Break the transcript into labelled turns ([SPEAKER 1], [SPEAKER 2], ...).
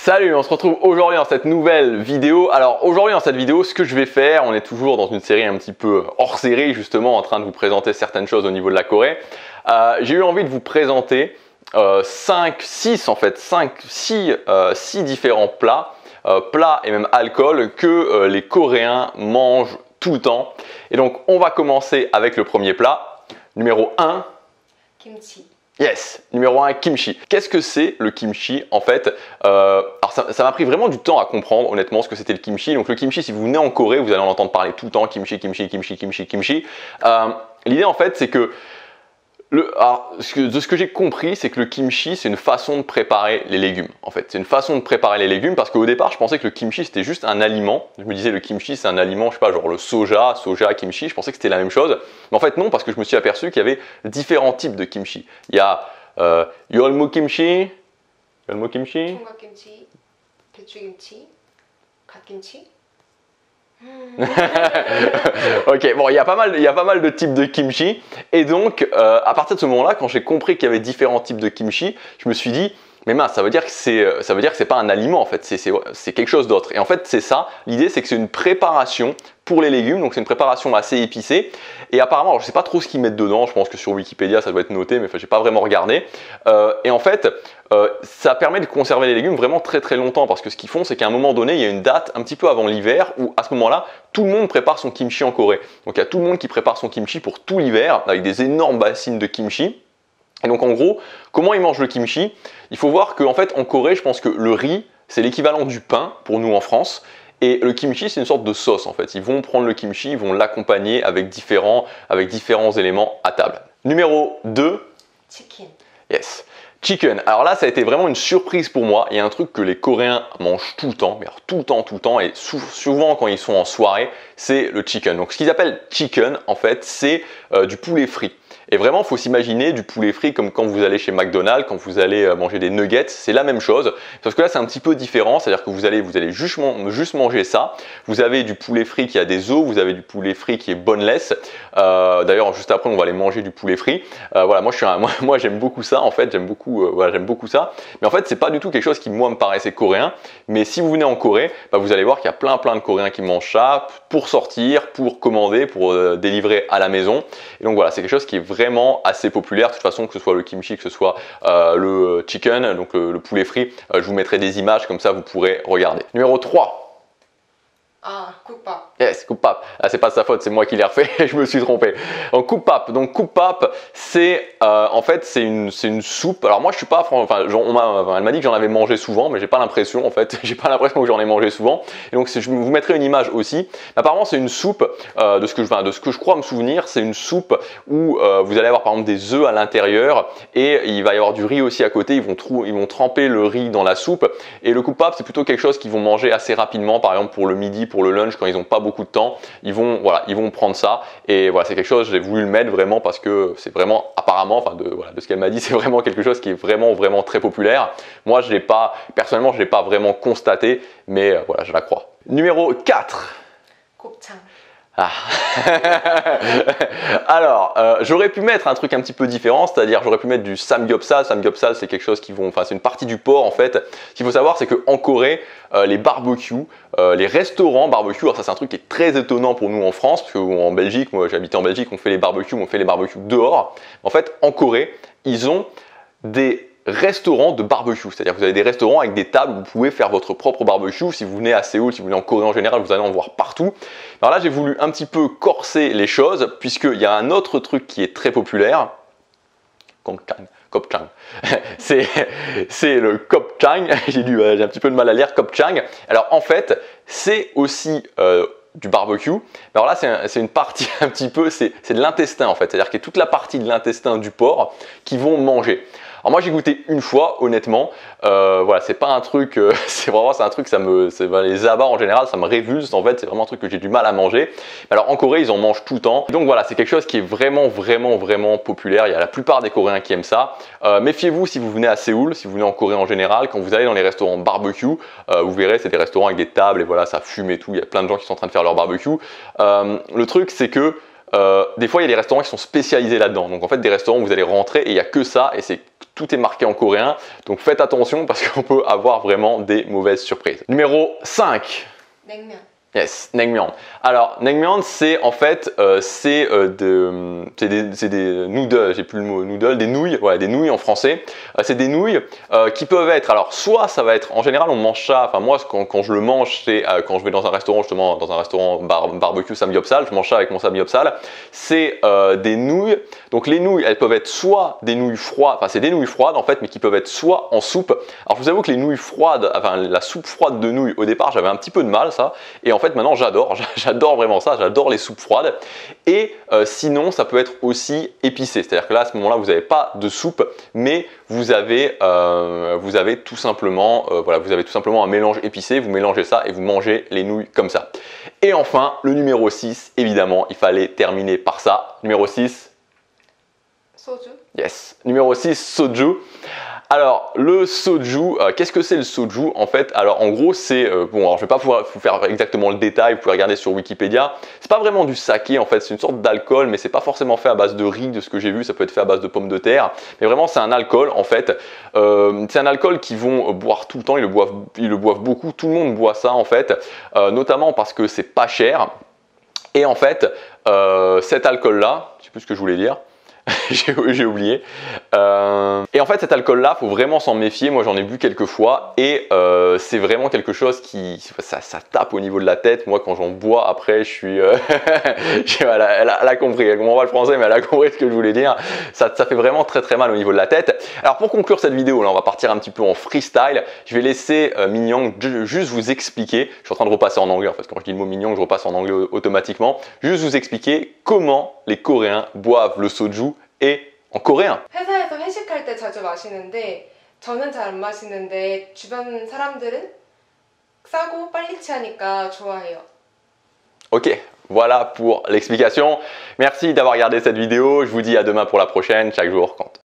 [SPEAKER 1] Salut, on se retrouve aujourd'hui dans cette nouvelle vidéo. Alors aujourd'hui dans cette vidéo, ce que je vais faire, on est toujours dans une série un petit peu hors série, justement en train de vous présenter certaines choses au niveau de la Corée. J'ai eu envie de vous présenter 6 différents plats, plats et même alcool que les Coréens mangent tout le temps. Et donc on va commencer avec le premier plat, numéro 1.
[SPEAKER 2] Kimchi.
[SPEAKER 1] Yes, numéro 1, kimchi. Qu'est-ce que c'est le kimchi en fait? Alors ça m'a pris vraiment du temps à comprendre honnêtement ce que c'était le kimchi. Donc le kimchi, si vous venez en Corée, vous allez en entendre parler tout le temps, kimchi, kimchi, kimchi, kimchi, kimchi. L'idée en fait c'est que, de ce que j'ai compris, c'est que le kimchi c'est une façon de préparer les légumes en fait. C'est une façon de préparer les légumes parce qu'au départ je pensais que le kimchi c'était juste un aliment. Je me disais le kimchi c'est un aliment, je sais pas, genre le soja, kimchi, je pensais que c'était la même chose. Mais en fait non, parce que je me suis aperçu qu'il y avait différents types de kimchi. Il y a Yeolmu kimchi,
[SPEAKER 2] 총각 김치, 배추 김치, 갓김치.
[SPEAKER 1] Ok, bon, il y a pas mal de types de kimchi. Et donc, à partir de ce moment-là, quand j'ai compris qu'il y avait différents types de kimchi, je me suis dit, mais mince, ça veut dire que c'est pas un aliment en fait, c'est quelque chose d'autre. Et en fait, c'est ça. L'idée, c'est que c'est une préparation pour les légumes, donc c'est une préparation assez épicée. Et apparemment, alors, je sais pas trop ce qu'ils mettent dedans. Je pense que sur Wikipédia, ça doit être noté, mais j'ai pas vraiment regardé. Et en fait, ça permet de conserver les légumes vraiment très très longtemps parce que ce qu'ils font, c'est qu'à un moment donné, il y a une date un petit peu avant l'hiver où à ce moment-là, tout le monde prépare son kimchi en Corée. Donc il y a tout le monde qui prépare son kimchi pour tout l'hiver avec des énormes bassines de kimchi. Et donc en gros, comment ils mangent le kimchi? Il faut voir qu'en fait en Corée, je pense que le riz, c'est l'équivalent du pain pour nous en France. Et le kimchi, c'est une sorte de sauce en fait. Ils vont prendre le kimchi, ils vont l'accompagner avec différents éléments à table. Numéro 2.
[SPEAKER 2] Chicken.
[SPEAKER 1] Yes. Chicken. Alors là, ça a été vraiment une surprise pour moi. Il y a un truc que les Coréens mangent tout le temps, mais alors tout le temps, et souvent quand ils sont en soirée, c'est le chicken. Donc ce qu'ils appellent chicken, en fait, c'est du poulet frit. Et vraiment, il faut s'imaginer du poulet frit comme quand vous allez chez McDonald's, quand vous allez manger des nuggets, c'est la même chose. Parce que là, c'est un petit peu différent, c'est-à-dire que vous allez juste manger ça. Vous avez du poulet frit qui a des os, vous avez du poulet frit qui est boneless. D'ailleurs, juste après, on va aller manger du poulet frit. Voilà, moi j'aime beaucoup ça, en fait, j'aime beaucoup ça. Mais en fait, c'est pas du tout quelque chose qui, moi, me paraissait coréen. Mais si vous venez en Corée, vous allez voir qu'il y a plein de Coréens qui mangent ça pour sortir, pour commander, pour délivrer à la maison. Et donc voilà, c'est quelque chose qui est vraiment assez populaire. De toute façon, que ce soit le kimchi, que ce soit le chicken, donc le poulet frit, je vous mettrai des images, comme ça vous pourrez regarder. Numéro 3.
[SPEAKER 2] 국밥.
[SPEAKER 1] Yes, kuppap. Ah, c'est pas de sa faute, c'est moi qui l'ai refait, je me suis trompé. Donc kuppap, c'est en fait c'est une soupe. Alors moi je suis pas, elle m'a dit que j'en avais mangé souvent, mais j'ai pas l'impression en fait, j'ai pas l'impression que j'en ai mangé souvent. Et donc je vous mettrai une image aussi. Apparemment c'est une soupe de ce que je crois me souvenir, c'est une soupe où vous allez avoir par exemple des œufs à l'intérieur et il va y avoir du riz aussi à côté. Ils vont tremper le riz dans la soupe. Et le kuppap c'est plutôt quelque chose qu'ils vont manger assez rapidement, par exemple pour le midi, pour le lunch quand ils n'ont pas beaucoup de temps, ils vont prendre ça. Et voilà, c'est quelque chose, j'ai voulu le mettre vraiment parce que c'est vraiment apparemment, de ce qu'elle m'a dit, c'est vraiment quelque chose qui est vraiment très populaire. Moi personnellement je l'ai pas vraiment constaté, mais voilà, je la crois. Numéro 4.
[SPEAKER 2] 곱창.
[SPEAKER 1] Ah. Alors, j'aurais pu mettre un truc un petit peu différent, c'est-à-dire j'aurais pu mettre du samgyeopsal. Samgyeopsal, c'est quelque chose c'est une partie du porc en fait. Ce qu'il faut savoir, c'est qu'en Corée, les barbecues, les restaurants barbecues, alors ça c'est un truc qui est très étonnant pour nous en France, parce qu'en Belgique, moi j'ai habité en Belgique, on fait les barbecues dehors. En fait, en Corée, ils ont des restaurants de barbecue, c'est-à-dire que vous avez des restaurants avec des tables où vous pouvez faire votre propre barbecue. Si vous venez à Séoul, si vous venez en Corée en général, vous allez en voir partout. Alors là, j'ai voulu un petit peu corser les choses, puisqu'il y a un autre truc qui est très populaire. Kopchang. C'est le kopchang. J'ai un petit peu de mal à lire kopchang. Alors en fait, c'est aussi du barbecue. Alors là, c'est une partie un petit peu, c'est de l'intestin en fait. C'est-à-dire qu'il y a toute la partie de l'intestin du porc qu'ils vont manger. Alors moi j'ai goûté une fois, honnêtement, voilà, c'est pas un truc, c'est un truc, les abats en général, ça me révulse en fait, c'est vraiment un truc que j'ai du mal à manger. Alors en Corée, ils en mangent tout le temps, donc voilà, c'est quelque chose qui est vraiment populaire. Il y a la plupart des Coréens qui aiment ça. Méfiez-vous si vous venez à Séoul, si vous venez en Corée en général, quand vous allez dans les restaurants barbecue, vous verrez, c'est des restaurants avec des tables et voilà, ça fume et tout, il y a plein de gens qui sont en train de faire leur barbecue. Le truc, c'est que des fois, il y a des restaurants qui sont spécialisés là-dedans. Donc en fait, des restaurants où vous allez rentrer et il n'y a que ça et c'est tout est marqué en coréen. Donc faites attention parce qu'on peut avoir vraiment des mauvaises surprises. Numéro 5.
[SPEAKER 2] 냉면.
[SPEAKER 1] Yes, naengmyeon. Alors, naengmyeon, c'est en fait, c'est des noodles, j'ai plus le mot noodle, des nouilles, ouais, des nouilles en français. C'est des nouilles qui peuvent être, alors soit ça va être, en général on mange ça, enfin moi quand je le mange, c'est quand je vais dans un restaurant, justement, dans un restaurant barbecue samgyeopsal, je mange ça avec mon samgyeopsal, c'est des nouilles. Donc les nouilles, elles peuvent être soit des nouilles froides, enfin c'est des nouilles froides en fait, mais qui peuvent être soit en soupe. Alors je vous avoue que les nouilles froides, enfin la soupe froide de nouilles, au départ j'avais un petit peu de mal ça, et en fait maintenant j'adore vraiment ça, j'adore les soupes froides. Et sinon ça peut être aussi épicé, c'est-à-dire que là à ce moment-là vous n'avez pas de soupe, mais vous avez tout simplement, voilà, vous avez tout simplement un mélange épicé, vous mélangez ça et vous mangez les nouilles comme ça. Et enfin le numéro 6, évidemment il fallait terminer par ça. Numéro 6.
[SPEAKER 2] 소주.
[SPEAKER 1] Yes. Numéro 6, soju. Alors, le soju, qu'est-ce que c'est le soju en fait? Alors, en gros, c'est, bon, alors je vais pas pouvoir vous faire exactement le détail, vous pouvez regarder sur Wikipédia. C'est pas vraiment du saké en fait, c'est une sorte d'alcool, mais c'est pas forcément fait à base de riz, de ce que j'ai vu, ça peut être fait à base de pommes de terre. Mais vraiment, c'est un alcool en fait. C'est un alcool qu'ils vont boire tout le temps, ils le boivent beaucoup, tout le monde boit ça en fait, notamment parce que c'est pas cher. Et en fait, cet alcool-là, je sais plus ce que je voulais dire. J'ai oublié. Et en fait, cet alcool-là, faut vraiment s'en méfier. Moi, j'en ai bu quelques fois et c'est vraiment quelque chose qui, ça tape au niveau de la tête. Moi, quand j'en bois, après, je suis, voilà, elle a compris. Elle comprend pas le français, mais elle a compris ce que je voulais dire. Ça fait vraiment très très mal au niveau de la tête. Alors, pour conclure cette vidéo, là, on va partir un petit peu en freestyle. Je vais laisser Mignon juste vous expliquer. Je suis en train de repasser en anglais. En fait, quand je dis le mot mignon, je repasse en anglais automatiquement. Juste vous expliquer comment les Coréens boivent le soju et en coréen.
[SPEAKER 2] 회사에서 회식할 때 자주 마시는데 저는 잘 안 마시는데 주변 사람들은 싸고 빨리 취하니까 좋아해요.
[SPEAKER 1] Ok, voilà pour l'explication. Merci d'avoir regardé cette vidéo. Je vous dis à demain pour la prochaine. Chaque jour compte.